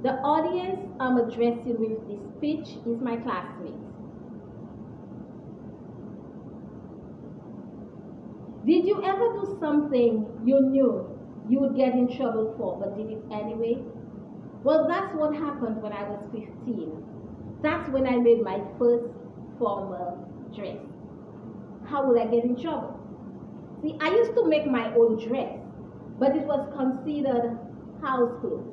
The audience I'm addressing with this speech is my classmates. Did you ever do something you knew you would get in trouble for but did it anyway? Well, that's what happened when I was 15. That's when I made my first formal dress. How would I get in trouble? See, I used to make my own dress, but it was considered house clothes.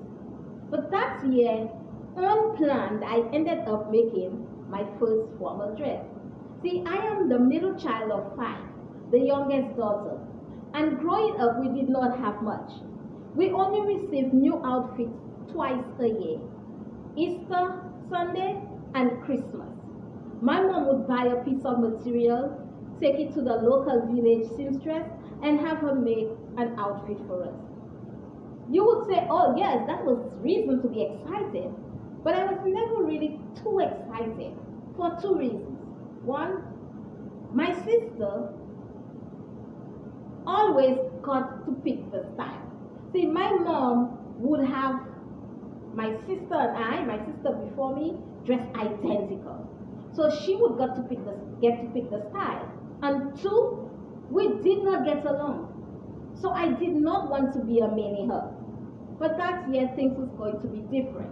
But that year, unplanned, I ended up making my first formal dress. See, I am the middle child of 5, the youngest daughter. And growing up, we did not have much. We only received new outfits twice a year, Easter Sunday and Christmas. My mom would buy a piece of material, take it to the local village seamstress, and have her make an outfit for us. You would say, oh yes, that was reason to be excited. But I was never really too excited for 2 reasons. One, my sister always got to pick the style. See, my mom would have my sister and I, my sister before me, dressed identical. So she would get to pick the style. And 2, we did not get along. So I did not want to be a mini her. But that year things was going to be different.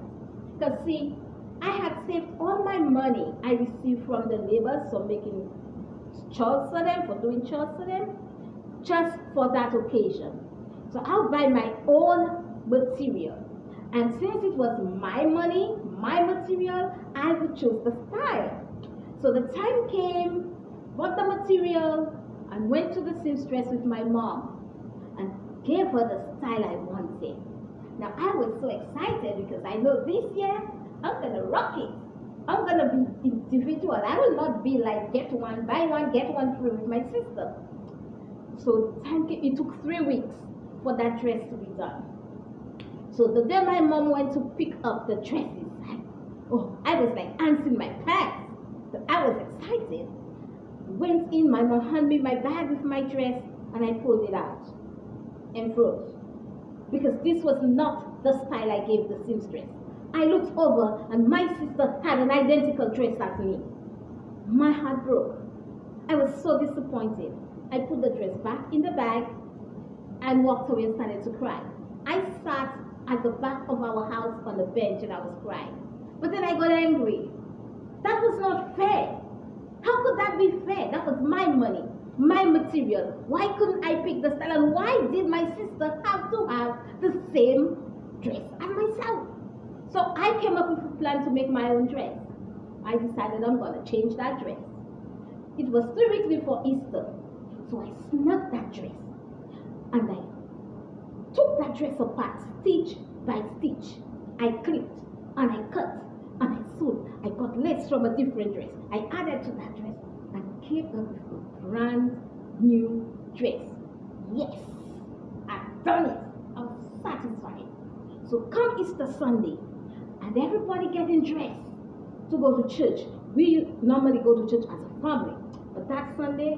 Because see, I had saved all my money I received from the neighbors for making chores for them, for doing chores for them, just for that occasion. So I'll buy my own material. And since it was my money, my material, I would choose the style. So the time came, bought the material, and went to the seamstress with my mom and gave her the style I wanted. Now I was so excited because I know this year I'm gonna rock it. I'm gonna be individual. I will not be like get one, buy one, get one free with my sister. So it took 3 weeks for that dress to be done. So the day my mom went to pick up the dresses, I was like ants in my pants. So I was excited. Went in, my mom handed me my bag with my dress, and I pulled it out and froze. Because this was not the style I gave the seamstress. I looked over, and my sister had an identical dress as me. My heart broke. I was so disappointed. I put the dress back in the bag and walked away and started to cry. I sat at the back of our house on the bench and I was crying. But then I got angry. That was not fair. How could that be fair? That was my money, my material. Why couldn't I pick the style? And why did my sister have to have the same dress as myself? So I came up with a plan to make my own dress. I decided I'm going to change that dress. It was 3 weeks before Easter. So I snuck that dress. And I took that dress apart, stitch by stitch. I clipped and I cut and I sewed. I got lace from a different dress. I added to that dress and came up with a brand new dress. Yes, I've done it. I was satisfied. So come Easter Sunday, and everybody getting dressed to go to church. We normally go to church as a family, but that Sunday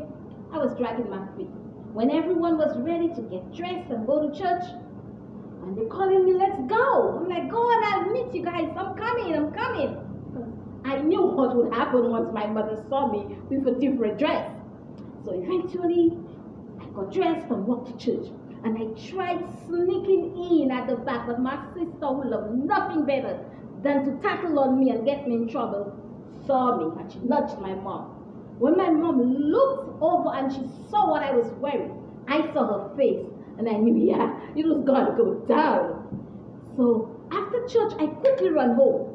I was dragging my feet. When everyone was ready to get dressed and go to church, and they're calling me, let's go. I'm like, go on, I'll meet you guys. I'm coming. I knew what would happen once my mother saw me with a different dress. So eventually, I got dressed and walked to church. And I tried sneaking in at the back, but my sister, who loved nothing better than to tackle on me and get me in trouble, saw me and she nudged my mom. When my mom looked over and she saw what I was wearing, I saw her face and I knew, yeah, it was gonna go down. So after church, I quickly ran home.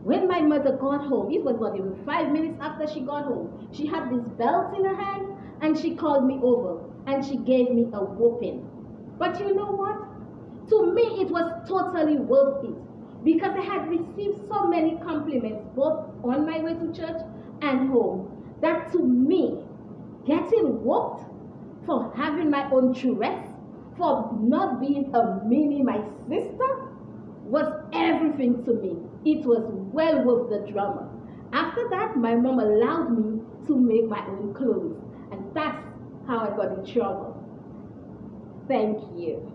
When my mother got home, it was not even 5 minutes after she got home, she had this belt in her hand and she called me over and she gave me a whooping. But you know what? To me, it was totally worth it because I had received so many compliments both on my way to church and home that to me, getting whooped for having my own dress, for not being a mini my sister, was everything to me. It was well worth the drama. After that, my mom allowed me to make my own clothes, and that's how I got in trouble. Thank you.